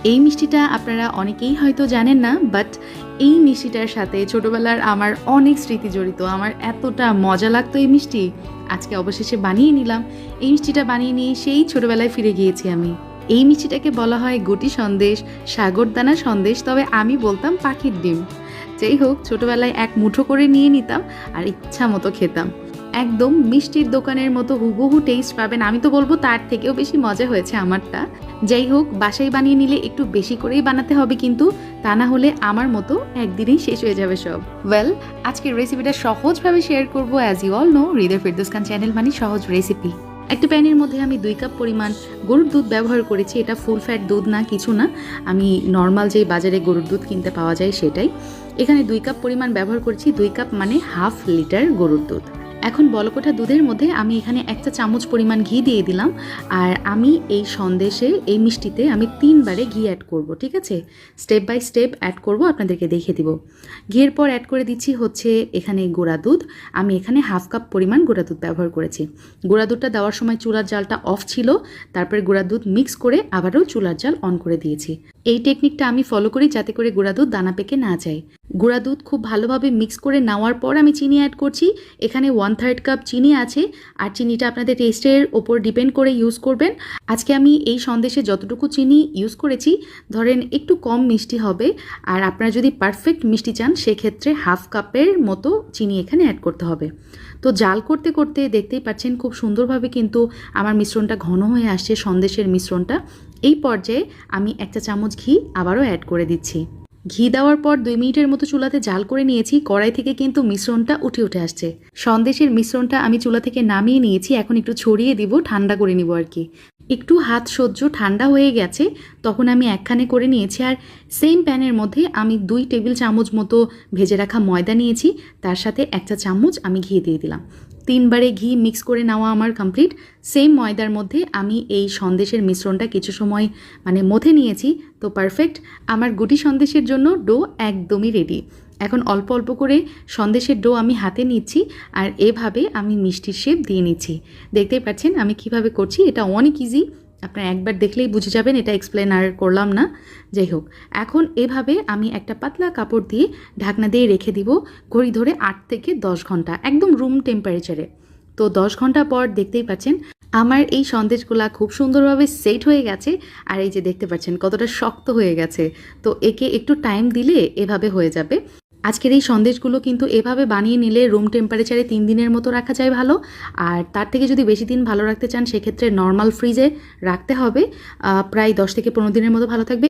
এই মিষ্টিটা আপনারা অনেকেই হয়তো জানেন না, বাট এই মিষ্টিটার সাথে ছোটোবেলার আমার অনেক স্মৃতি জড়িত। আমার এতটা মজা লাগতো এই মিষ্টি, আজকে অবশেষে বানিয়ে নিলাম। এই মিষ্টিটা বানিয়ে নিয়ে সেই ছোটোবেলায় ফিরে গিয়েছি আমি। এই মিষ্টিটাকে বলা হয় গুটি সন্দেশ, সাগরদানা সন্দেশ, তবে আমি বলতাম পাখির ডিম। যাই হোক, ছোটোবেলায় এক মুঠো করে নিয়ে নিতাম আর ইচ্ছা মতো খেতাম। একদম মিষ্টির দোকানের মতো হুবহু টেস্ট পাবেন, আমি তো বলবো তার থেকেও বেশি মজা হয়েছে আমারটা। যাই হোক, বাসায় বানিয়ে নিলে একটু বেশি করেই বানাতে হবে কিন্তু, তা না হলে আমার মতো একদিনেই শেষ হয়ে যাবে সব। ওয়েল, আজকের রেসিপিটা সহজভাবে শেয়ার করবো। As you all know, Hriday Ferdous Khan channel মানে সহজ রেসিপি। একটা প্যানের মধ্যে আমি 2 কাপ পরিমাণ গরুর দুধ ব্যবহার করেছি। এটা ফুল ফ্যাট দুধ না, কিছু না, আমি নর্মাল যে বাজারে গরুর দুধ কিনতে পাওয়া যায় সেটাই। এখানে 2 কাপ পরিমাণ ব্যবহার করছি। 2 কাপ মানে হাফ লিটার গরুর দুধ। এখন বলকটা দুধের মধ্যে আমি এখানে 1 চা চামচ পরিমাণ ঘি দিয়ে দিলাম। আর আমি এই সন্দেশে, এই মিষ্টিতে আমি 3 বারে ঘি অ্যাড করব, ঠিক আছে? স্টেপ বাই স্টেপ অ্যাড করব, আপনাদেরকে দেখিয়ে দিব। ঘিয়ের পর অ্যাড করে দিচ্ছি হচ্ছে এখানে গুঁড়া দুধ। আমি এখানে হাফ কাপ পরিমাণ গুঁড়া দুধ ব্যবহার করেছি। গুঁড়া দুধটা দেওয়ার সময় চুলার জালটা অফ ছিল, তারপরে গুঁড়া দুধ মিক্স করে আবারও চুলার জাল অন করে দিয়েছি। এই টেকনিকটা আমি ফলো করি যাতে করে গুঁড়া দুধ দানা পেকে না যায়। গুঁড়া দুধ খুব ভালোভাবে মিক্স করে নেওয়ার পর আমি চিনি অ্যাড করছি। এখানে 1/3 কাপ চিনি আছে, আর চিনিটা আপনাদের টেস্টের ওপর ডিপেন্ড করে ইউজ করবেন। আজকে আমি এই সন্দেশে যতটুকু চিনি ইউজ করেছি, ধরেন একটু কম মিষ্টি হবে, আর আপনারা যদি পারফেক্ট মিষ্টি চান সেক্ষেত্রে হাফ কাপের মতো চিনি এখানে অ্যাড করতে হবে। তো জাল করতে করতে দেখতেই পাচ্ছেন খুব সুন্দরভাবে কিন্তু আমার মিশ্রণটা ঘন হয়ে আসছে, সন্দেশের মিশ্রণটা। এই পর্যায়ে আমি 1 চা চামচ ঘি আবারও অ্যাড করে দিচ্ছি। ঘি দেওয়ার পর 2 মিনিটের মতো চুলাতে জাল করে নিয়েছি। কড়াই থেকে কিন্তু মিশ্রণটা উঠে আসছে। সন্দেশের মিশ্রণটা আমি চুলা থেকে নামিয়ে নিয়েছি। এখন একটু ছড়িয়ে দিব, ঠান্ডা করে নিব আর কি। একটু হাত সহ্য ঠান্ডা হয়ে গেছে, তখন আমি একখানে করে নিয়েছি। আর সেম প্যানের মধ্যে আমি 2 টেবিল চামচ মতো ভেজে রাখা ময়দা নিয়েছি, তার সাথে 1 চা চামচ আমি ঘি দিয়ে দিলাম। 3 বারে ঘি মিক্স করে নেওয়া আমার কমপ্লিট। সেম ময়দার মধ্যে আমি এই সন্দেশের মিশ্রণটা কিছু সময় মথে নিয়েছি। তো পারফেক্ট, আমার গুটি সন্দেশের জন্য ডো একদমই রেডি। এখন অল্প অল্প করে সন্দেশের ডো আমি হাতে নিচ্ছি, আর এভাবে আমি মিষ্টির শেপ দিয়ে নিচ্ছি। দেখতেই পাচ্ছেন আমি কিভাবে করছি, এটা অনেক ইজি, আপনারা একবার দেখলেই বুঝে যাবেন, এটা এক্সপ্লেন আর করলাম না। যাই হোক, এখন এভাবে আমি একটা পাতলা কাপড় দিয়ে ঢাকনা দিয়ে রেখে দিব ঘড়ি ধরে 8 থেকে 10 ঘন্টা, একদম রুম টেম্পারেচারে। তো 10 ঘন্টা পর দেখতেই পাচ্ছেন আমার এই সন্দেশগুলা খুব সুন্দরভাবে সেট হয়ে গেছে। আর এই যে দেখতে পাচ্ছেন কতটা শক্ত হয়ে গেছে। তো একে একটু টাইম দিলে এভাবে হয়ে যাবে। আজকের এই সন্দেশগুলো কিন্তু এভাবে বানিয়ে নিলে রুম টেম্পারেচারে 3 দিনের মতো রাখা যায় ভালো। আর তার থেকে যদি বেশি দিন ভালো রাখতে চান সেক্ষেত্রে নর্মাল ফ্রিজে রাখতে হবে, প্রায় 10 থেকে 15 দিনের মতো ভালো থাকবে।